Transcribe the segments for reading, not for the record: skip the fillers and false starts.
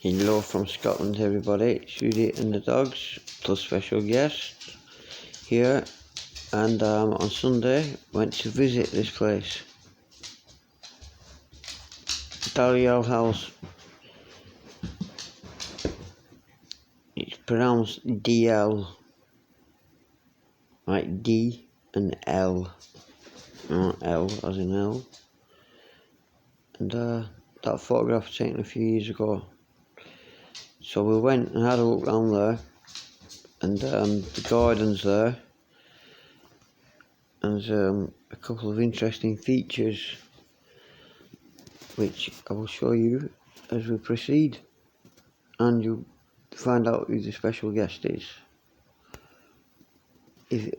Hello from Scotland, everybody. It's Rudy and the dogs, plus special guest here. And on Sunday, went to visit this place, Daliel House. It's pronounced DL, like D and L, not L as in L. And that photograph was taken a few years ago. So we went and had a look around there, and the garden's there, and there's a couple of interesting features which I will show you as we proceed, and you'll find out who the special guest is.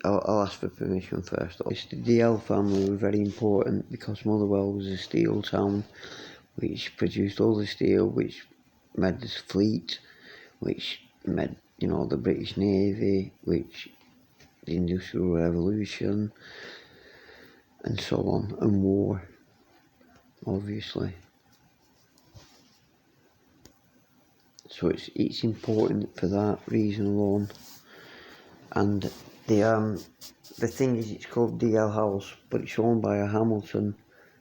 I'll ask for permission first. It's the DL family were very important because Motherwell was a steel town which produced all the steel which made this fleet, which made, you know, the British Navy, which the Industrial Revolution, and so on, and war, obviously. So it's important for that reason alone. And the thing is, it's called DL House, but it's owned by a Hamilton,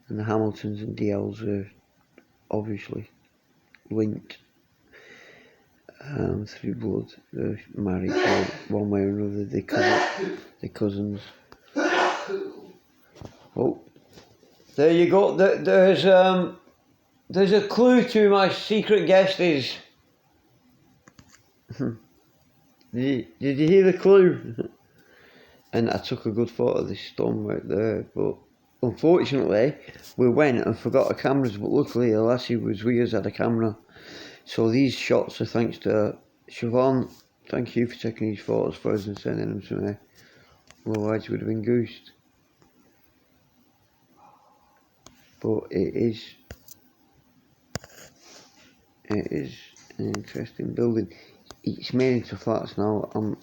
and the Hamiltons and DLs are obviously linked through blood. They're married one way or another. They're cousins. Oh, there you go. There's a clue to who my secret guest is. Did you hear the clue? And I took a good photo of this stonework there, but unfortunately we went and forgot our cameras, but luckily the lassie was with us, had a camera. So these shots are thanks to Siobhan. Thank you for taking these photos for us and sending them to me. Otherwise would have been goosed. But it is an interesting building. It's made into flats now. I'm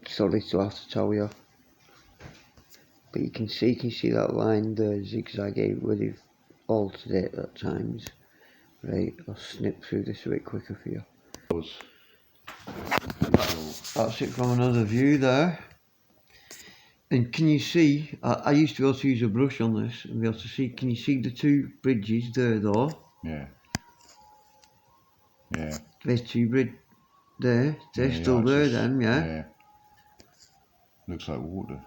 sorry to have to tell you. But you can see that line, the zigzag where they've altered it at times. Right, I'll snip through this a bit quicker for you. That's it from another view there. And can you see, I used to be able to use a brush on this and be able to see, can you see the two bridges there though? Yeah. Yeah. There's two bridges there, they're still there then, yeah? Yeah. Looks like water.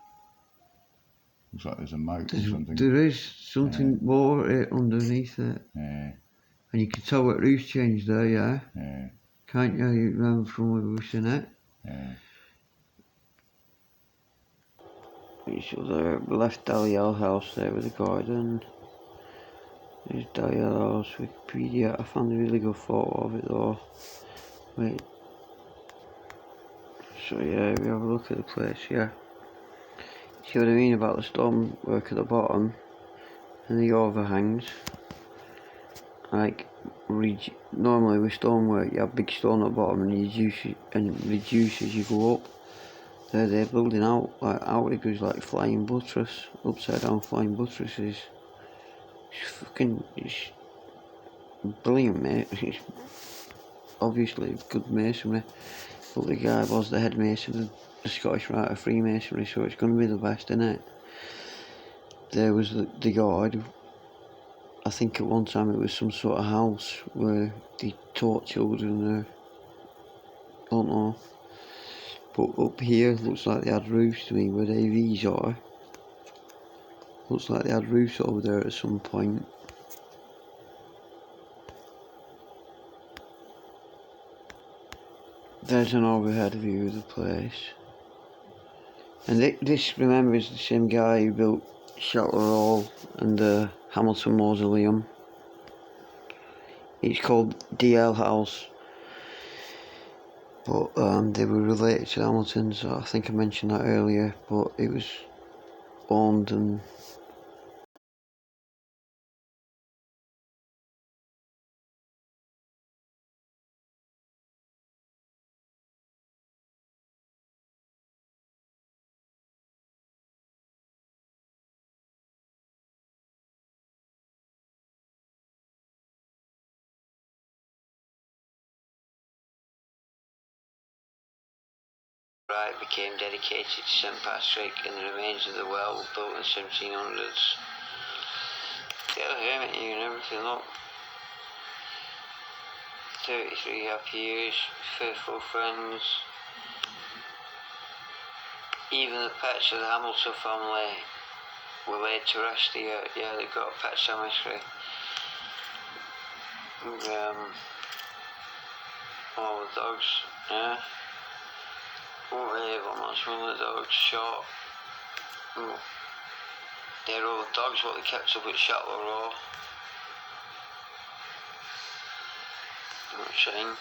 Looks like there's a moat or something. There is something more underneath it. Yeah. And you can tell what roof's changed there, yeah? Yeah. Can't you remember from when we were in it? Yeah. So there, we left Daliel House there with the garden. There's Daliel House, Wikipedia. I found a really good photo of it though. Wait. So yeah, we have a look at the place, yeah. See what I mean about the stonework at the bottom and the overhangs? Like, normally with stonework you have big stone at the bottom and you reduce as you go up. They're building out like outriggers, like flying buttress, upside down flying buttresses. It's brilliant, mate. It's obviously good masonry, but the guy was the head mason of the Scottish Rite of Freemasonry, so it's going to be the best, innit? There was the guard. I think at one time it was some sort of house where they taught children there. Don't know. But up here looks like they had roofs to me where the AVs are. Looks like they had roofs over there at some point. There's an overhead view of the place. And this, remember, is the same guy who built Shelter Hall and the Hamilton Mausoleum. It's called DL House. But they were related to Hamiltons, I think I mentioned that earlier, but it was owned and Right became dedicated to St Patrick, and the remains of the well built in the 1700s. Get a hermit here and everything, look. 33 happy years, faithful friends. Even the pets of the Hamilton family were laid to rest here. Yeah, they've got a pet cemetery. All the dogs, yeah. Oh, really, one of the dogs shot. Oh. They're all the dogs what they kept up at Shatler Row. Shame.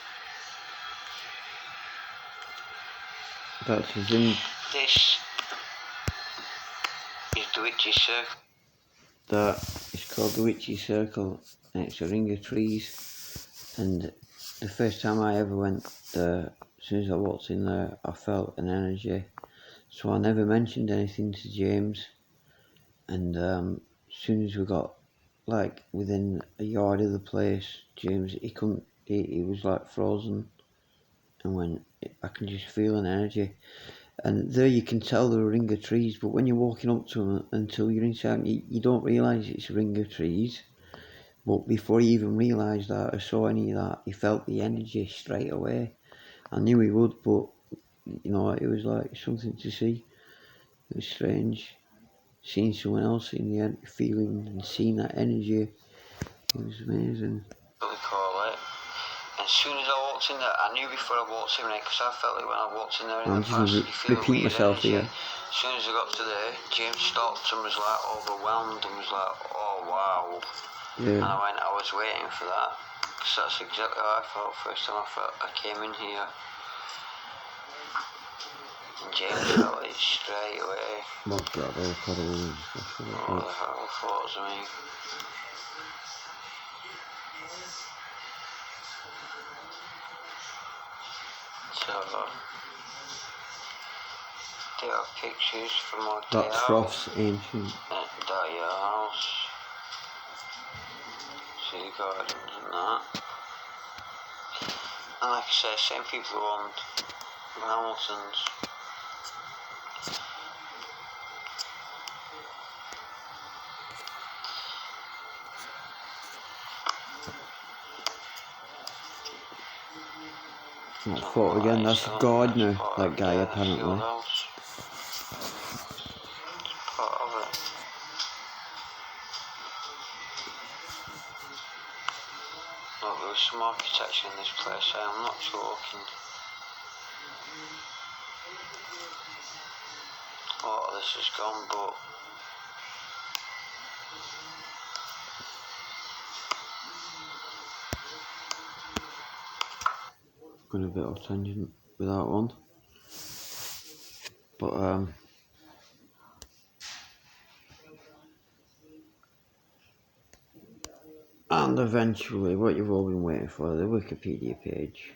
That's his in. This is the Witch's Circle. That is called the Witch's Circle, and it's a ring of trees. And the first time I ever went there, as soon as I walked in there, I felt an energy. So I never mentioned anything to James. And as soon as we got like within a yard of the place, James, he was like frozen, and when I can just feel an energy. And there you can tell they're a ring of trees, but when you're walking up to them until you're inside, you don't realise it's a ring of trees. But before he even realised that or saw any of that, he felt the energy straight away. I knew he would, but you know, it was like something to see. It was strange. Seeing someone else in the end, feeling and seeing that energy, it was amazing. What we call it. And as soon as I walked in there, I knew before I walked in there, because I felt it when I walked in there in the past, you feel a weird energy. Here. As soon as I got to there, James stopped and was like overwhelmed and was like, oh wow. Yeah. And I was waiting for that, because that's exactly how I felt first time I came in here. And James felt it straight away. What's that there? Oh, the horrible thoughts of me. So, there are pictures from our day out. That's Froth's ancient. At your house. See the gardens and that. And like I say, same people who owned Hamilton's. That photo again, that's Gardner, that guy apparently. Part of it. Look, there was some architecture in this place, I'm not joking. A lot of this is gone, but going a bit off tangent with that one, but and eventually what you've all been waiting for, the Wikipedia page.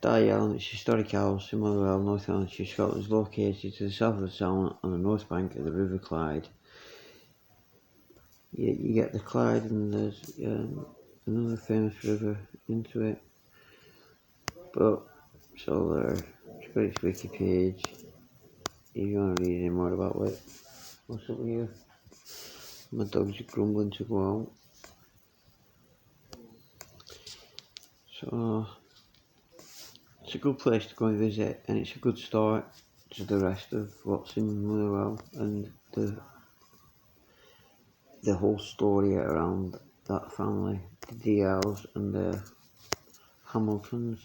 Dial, it's a historic house in Motherwell, Northamptonshire, Scotland, is located to the south of the town on the north bank of the River Clyde. You get the Clyde, and there's another famous river into it. But so there, it's got its wiki page. If you want to read any more about it, what's up here? My dogs are grumbling to go out. So it's a good place to go and visit, and it's a good start to the rest of what's in Motherwell and the whole story around that family, the DLs and the Hamiltons.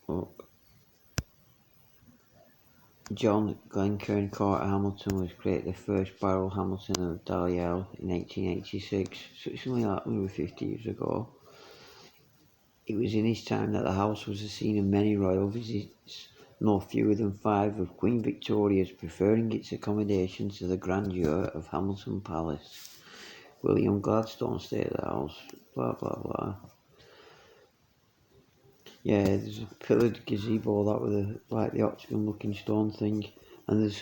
Look, John Glencairn Carter Hamilton was created the first Barrel Hamilton of Balliol in 1886, so it's only like 150 years ago. It was in his time that the house was the scene of many royal visits, no fewer than 5 of Queen Victoria's, preferring its accommodation to the grandeur of Hamilton Palace. William Gladstone stayed at the house, blah blah blah. Yeah, there's a pillared gazebo, that with like the octagon looking stone thing. And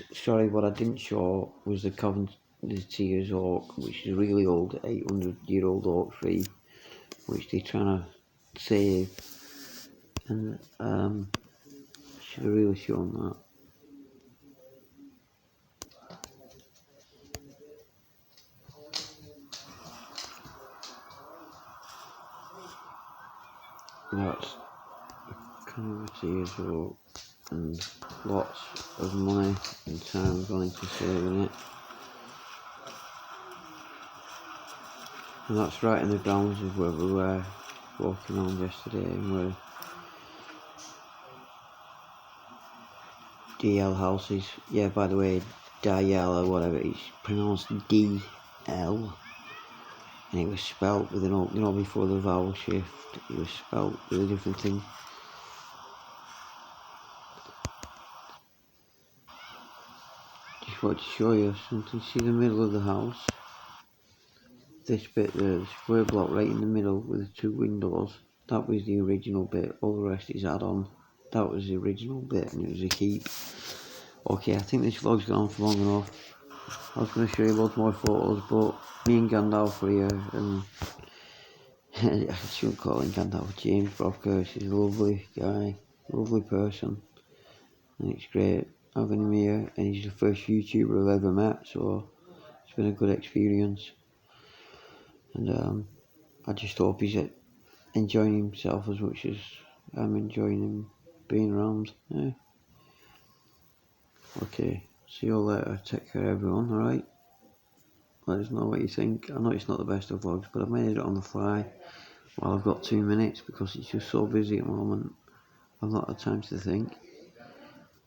what I didn't show was the Coventry's oak, which is a really old 800-year-old oak tree, which they're trying to save. And Should have really shown that. That's kind of tears up, and lots of money and time gone into saving it. And that's right in the grounds of where we were walking on yesterday, and where DL houses. Yeah, by the way, DL or whatever, it's pronounced DL. And it was spelt with an old, before the vowel shift, it was spelt with a different thing. Just want to show you something. See the middle of the house? This bit there, the square block right in the middle with the two windows, that was the original bit. All the rest is add-on. That was the original bit, and it was a keep. Okay, I think this vlog's gone on for long enough. I was going to show you loads more photos, but me and Gandalf are here, and I shouldn't call him Gandalf. James Brockhurst. He's a lovely guy, lovely person, and it's great having him here. And he's the first YouTuber I've ever met, so it's been a good experience. And I just hope he's enjoying himself as much as I'm enjoying him being around. Yeah. Okay, see you all later. Take care, everyone. All right. Let us know what you think. I know it's not the best of vlogs, but I've made it on the fly while I've got 2 minutes because it's just so busy at the moment. I've not had time to think.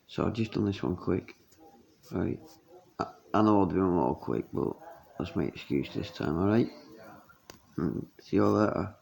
So I've just done this one quick. Right. I know I'll do them all quick, but let's make excuse this time, alright? See you all later.